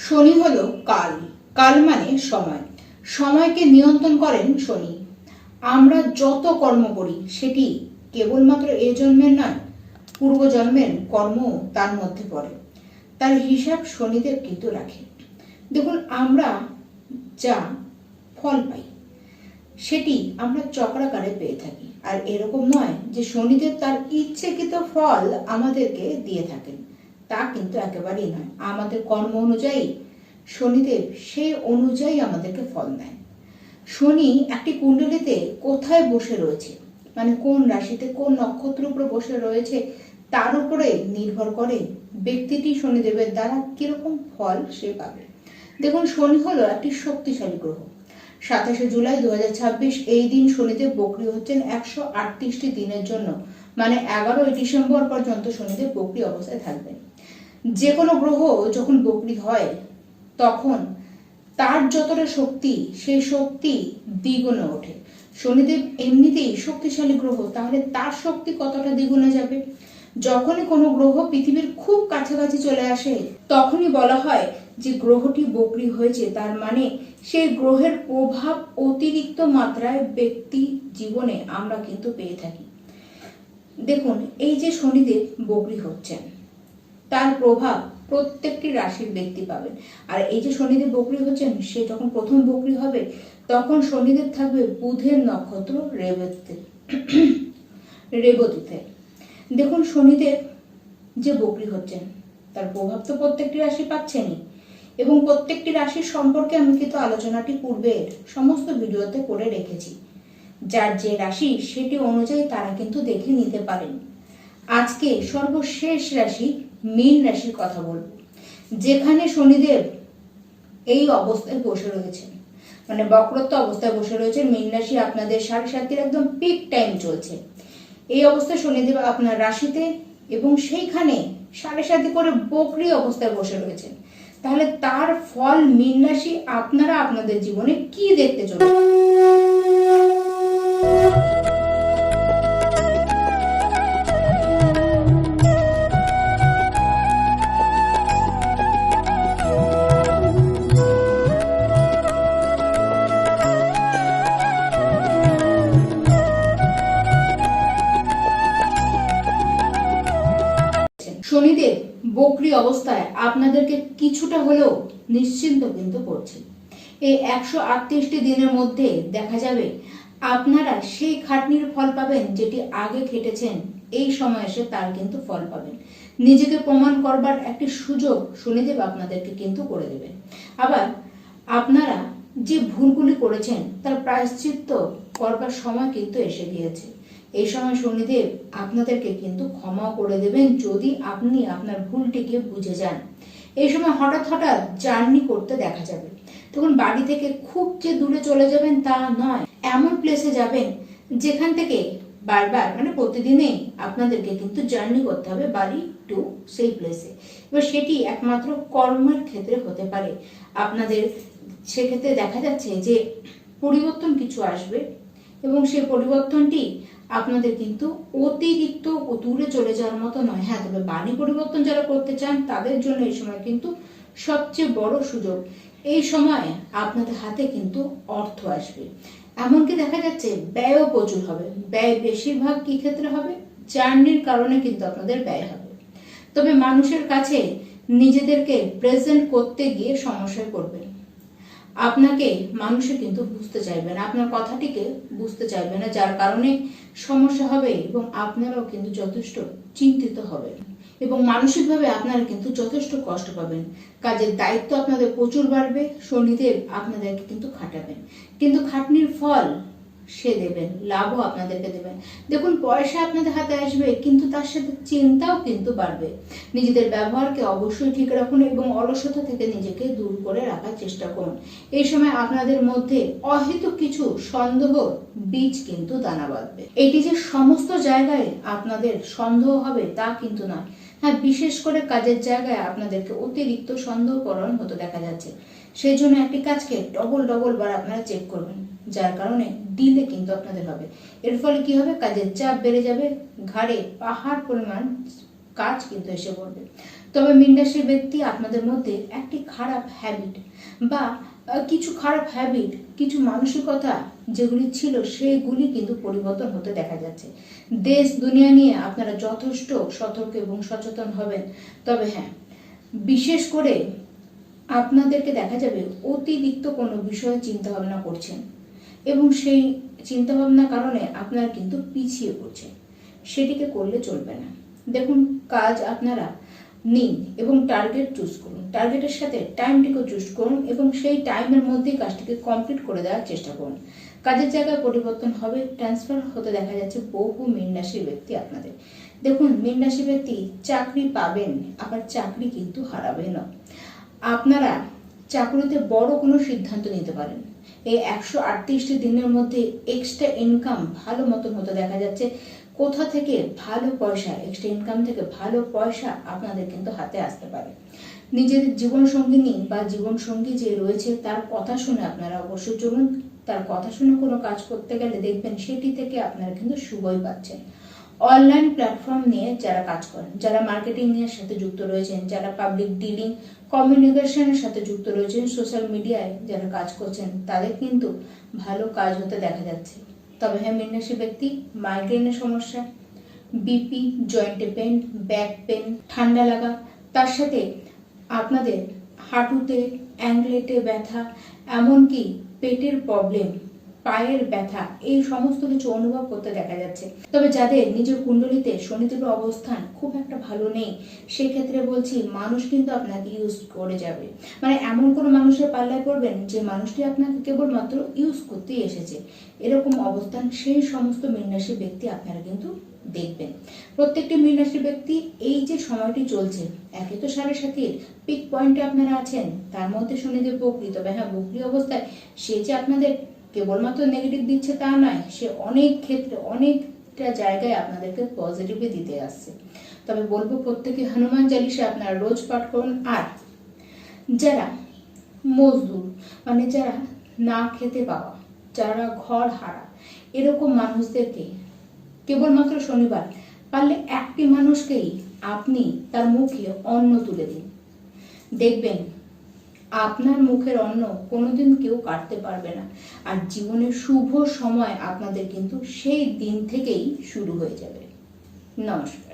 শনি হলো কাল। কাল মানে সময়। সময়কে নিয়ন্ত্রণ করেন শনি। আমরা যত কর্ম করি সেটি কেবলমাত্র এ জন্মের নয়, পূর্বজন্মের কর্ম তার মধ্যে পড়ে। তার হিসাব শনিদেব কিন্তু রাখে। দেখুন, আমরা যা ফল পাই সেটি আমরা চক্রাকারে পেয়ে থাকি। আর এরকম নয় যে শনিদেব তার ইচ্ছাকৃত ফল আমাদেরকে দিয়ে থাকেন, তা কিন্তু একেবারেই নয়। আমাদের কর্ম অনুযায়ী শনিদেব সেই অনুযায়ী আমাদেরকে ফল দেয়। শনি একটি কুণ্ডলিতে কোথায় বসে রয়েছে, মানে কোন রাশিতে কোন নক্ষত্রের উপরে বসে রয়েছে, তার উপরে নির্ভর করে ব্যক্তিটি শনিদেবের দ্বারা কিরকম ফল সে পাবে। দেখুন, শনি হলো একটি শক্তিশালী গ্রহ। 27শে জুলাই 2026 এই দিন শনিদেব বক্রী হচ্ছেন 138টি দিনের জন্য, মানে 11ই ডিসেম্বর পর্যন্ত শনিদেব বক্রী অবস্থায় থাকবেন। যে কোনো গ্রহ যখন বক্রী হয় তখন তার যতটা শক্তি, সেই শক্তি দ্বিগুণে ওঠে। শনিদেব এমনিতেই শক্তিশালী গ্রহ, তাহলে তার শক্তি কতটা দ্বিগুণে যাবে। যখনই কোনো গ্রহ পৃথিবীর খুব কাছাকাছি চলে আসে তখনই বলা হয় যে গ্রহটি বক্রী হয়েছে, তার মানে সেই গ্রহের প্রভাব অতিরিক্ত মাত্রায় ব্যক্তি জীবনে আমরা কিন্তু পেয়ে থাকি। দেখুন, এই যে শনিদেব বক্রী হচ্ছেন তার প্রভাব প্রত্যেকটি রাশির ব্যক্তি পাবেন। আর এই যে শনিদেব বক্রী হচ্ছেন, সে যখন প্রথম বক্রী হবে তখন শনিদেব থাকবে বুধের নক্ষত্র রেবতীতে। দেখুন, শনিদেব যে বক্রী হচ্ছেন তার প্রভাব তো প্রত্যেকটি রাশি পাচ্ছেনই, এবং প্রত্যেকটি রাশির সম্পর্কে আমি কিন্তু আলোচনাটি পূর্বের সমস্ত ভিডিওতে করে রেখেছি। যার যে রাশি সেটি অনুযায়ী তারা কিন্তু দেখে নিতে পারেন। আজকে সর্বশেষ রাশি মীন রাশির কথা বলবো, যেখানে শনিদেব এই অবস্থায় বসে রয়েছেন, মানে বক্রত্ব অবস্থায় বসে রয়েছেন। মীন রাশি আপনাদের 7.5 একদম পিক টাইম চলছে। এই অবস্থায় শনিদেব আপনার রাশিতে এবং সেইখানে 7.5 করে বক্রী অবস্থায় বসে রয়েছেন। তাহলে তার ফল মীন রাশি আপনারা আপনাদের জীবনে কি দেখতে চলেছেন। শনিদেব বক্রী অবস্থায় আপনাদেরকে কিছুটা হলেও নিশ্চিন্ত কিন্তু করছে। এই 138টি দিনের মধ্যে দেখা যাবে আপনারা সেই খাটনির ফল পাবেন যেটি আগে খেটেছেন, এই সময় এসে তার কিন্তু ফল পাবেন। নিজেকে প্রমাণ করবার একটি সুযোগ শনিদেব আপনাদেরকে কিন্তু করে দেবেন। আবার আপনারা যে ভুলগুলি করেছেন তার প্রায়শ্চিত্ত করবার সময় কিন্তু এসে গিয়েছে। এই সময় শনিদেব আপনাদেরকে কিন্তু ক্ষমা করে দেবেন যদি আপনি আপনার ভুলটিকে বুঝে যান। এই সময় হঠাৎ হঠাৎ জার্নি করতে দেখা যাবে। তখন বাড়ি থেকে খুব যে দূরে চলে যাবেন তা নয়, এমন প্লেসে যাবেন যেখান থেকে বারবার, মানে প্রতিদিনেই আপনাদেরকে কিন্তু জার্নি করতে হবে বাড়ি টু সেই প্লেসে। এবার সেটি একমাত্র কর্মের ক্ষেত্রে হতে পারে। আপনাদের সেক্ষেত্রে দেখা যাচ্ছে যে পরিবর্তন কিছু আসবে, এবং সেই পরিবর্তনটি আপনাদের কিন্তু অতিরিক্ত দূরে চলে যাওয়ার মতো নয়। হ্যাঁ, তবে বাড়ি পরিবর্তন যারা করতে চান তাদের জন্য এই সময় কিন্তু সবচেয়ে বড় সুযোগ। এই সময় আপনাদের হাতে কিন্তু অর্থ আসবে। এমনকি দেখা যাচ্ছে ব্যয়ও প্রচুর হবে। ব্যয় বেশিরভাগ কি ক্ষেত্রে হবে? জার্নির কারণে কিন্তু আপনাদের ব্যয় হবে। তবে মানুষের কাছে নিজেদেরকে প্রেজেন্ট করতে গিয়ে সমস্যায় পড়বেন। আপনাকে মানুষে কিন্তু বুঝতে চাইবে না, আপনার কথাটিকে বুঝতে চাইবে না, যার কারণে সমস্যা হবে এবং আপনারাও কিন্তু যথেষ্ট চিন্তিত হবেন এবং মানসিকভাবে আপনারা কিন্তু যথেষ্ট কষ্ট পাবেন। কাজের দায়িত্ব আপনাদের প্রচুর বাড়বে। শনিদেব আপনাদেরকে কিন্তু খাটাবেন, কিন্তু খাটনির ফল সে দেবেন, লাভও আপনাদেরকে দেবেন। দেখুন, পয়সা আপনাদের হাতে আসবে, কিন্তু তার সাথে চিন্তাও কিন্তু বাড়বে। নিজেদের ব্যবহারকে অবশ্যই ঠিক রাখুন এবং অলসতা থেকে নিজেকে দূর করে রাখার চেষ্টা করুন। এই সময় আপনাদের মধ্যে অহেতুক কিছু সন্দেহ বীজ কিন্তু দানা বাঁধবে। এটি যে সমস্ত জায়গায় আপনাদের সন্দেহ হবে তা কিন্তু নয়। হ্যাঁ, বিশেষ করে কাজের জায়গায় আপনাদেরকে অতিরিক্ত সন্দেহপরণ হতে দেখা যাচ্ছে। সেই জন্য একটি কাজকে ডবল বার আপনারা চেক করবেন, যার কারণে ডিলে কিন্তু আপনাদের হবে। এর ফলে কি হবে? কাজের চাপ বেড়ে যাবে, ঘাড়ে পাহাড় পরিমাণ কাজ কিন্তু এসে পড়বে। তবে মীন রাশির ব্যক্তি আপনাদের মধ্যে একটি খারাপ হ্যাবিট বা কিছু খারাপ হ্যাবিট, কিছু মানসিকতা যেগুলি ছিল সেগুলি কিন্তু পরিবর্তন হতে দেখা যাচ্ছে। দেশ দুনিয়া নিয়ে আপনারা যথেষ্ট সতর্ক এবং সচেতন হবেন। তবে হ্যাঁ, বিশেষ করে আপনাদেরকে দেখা যাবে অতিরিক্ত কোনো বিষয়ে চিন্তা ভাবনা করছেন এবং সেই চিন্তা ভাবনার কারণে আপনারা কিন্তু পিছিয়ে পড়ছেন। সেটিকে করলে চলবে না। দেখুন, কাজ আপনারা নিন এবং টার্গেট চুজ করুন, টার্গেটের সাথে টাইমটিকে চুজ করুন এবং সেই টাইমের মধ্যেই কাজটিকে কমপ্লিট করে দেওয়ার চেষ্টা করুন। কাজের জায়গায় পরিবর্তন হবে, ট্রান্সফার হতে দেখা যাচ্ছে বহু মীন রাশির ব্যক্তি আপনাদের। দেখুন, মীন রাশির ব্যক্তি চাকরি পাবেন, আবার চাকরি কিন্তু হারাবেনও। আপনারা চাকরিতে বড় কোনো সিদ্ধান্ত নিতে পারেন। এই 138টি দিনের মধ্যে এক্সট্রা ইনকাম ভালো মতন হতে দেখা যাচ্ছে। কোথা থেকে ভালো পয়সা, এক্সট্রা ইনকাম থেকে ভালো পয়সা আপনাদের কিন্তু হাতে আসতে পারে। নিজের জীবন সঙ্গিনী বা জীবন সঙ্গী যে রয়েছে তার কথা শুনে আপনারা অবশ্যই চলুন। তার কথা শুনে কোনো কাজ করতে গেলে দেখবেন সেটি থেকে আপনারা কিন্তু শুভই পাচ্ছেন। অনলাইন প্ল্যাটফর্ম নিয়ে যারা কাজ করেন, যারা মার্কেটিং এর সাথে যুক্ত রয়েছেন, যারা পাবলিক ডিলিং কমিউনিকেশনের সাথে যুক্ত রয়েছেন, সোশ্যাল মিডিয়ায় যারা কাজ করছেন, তাদের কিন্তু ভালো কাজ হতে দেখা যাচ্ছে। তবে হ্যাঁ, মীন রাশির ব্যক্তি মাইগ্রেনের সমস্যা, বিপি, জয়েন্টে পেন, ব্যাক পেন, ঠান্ডা লাগা, তার সাথে আপনাদের হাঁটুতে অ্যাঙ্কলেটে ব্যথা, এমনকি পেটের প্রবলেম, পায়ের ব্যথা, এই সমস্ত কিছু অনুভব করতে দেখা যাচ্ছে। তবে যাদের নিজের কুণ্ডলিতে শনিদেবের অবস্থান খুব একটা ভালো নেই, সেক্ষেত্রে বলছি মানুষ কিন্তু আপনাকে ইউজ করে যাবে। মানে এমন কোনো মানুষের পাল্লায় পড়বেন যে মানুষটি আপনাকে কেবলমাত্র ইউজ করতেই এসেছে, এরকম অবস্থান সেই সমস্ত মীন রাশির ব্যক্তি আপনারা কিন্তু দেখবেন। প্রত্যেকটি মীন রাশির ব্যক্তি এই যে সময়টি চলছে, একে তো 7.5 পিক পয়েন্টে আপনারা আছেন, তার মধ্যে শনিদেব বকরি। তবে হ্যাঁ, বকরি অবস্থায় সে যে আপনাদের কেবলমাত্র নেগেটিভ দিচ্ছে তা নয়, সে অনেক ক্ষেত্রে অনেকটা জায়গায় আপনাদেরকে পজিটিভই দিতে আসছে। তবে বলবো প্রত্যেকে হনুমান চালিসা আপনারা রোজ পাঠ করুন। আর যারা মজদুর, মানে যারা না খেতে পাওয়া, যারা ঘর হারা, এরকম মানুষদেরকে কেবলমাত্র শনিবার পারলে একটি মানুষকেই আপনি তার মুখে অন্ন তুলে দিন। দেখবেন আপনার মুখের অন্ন কোনোদিন কেউ কাটতে পারবে না। আর জীবনের শুভ সময় আপনাদের কিন্তু সেই দিন থেকেই শুরু হয়ে যাবে। নমস্কার।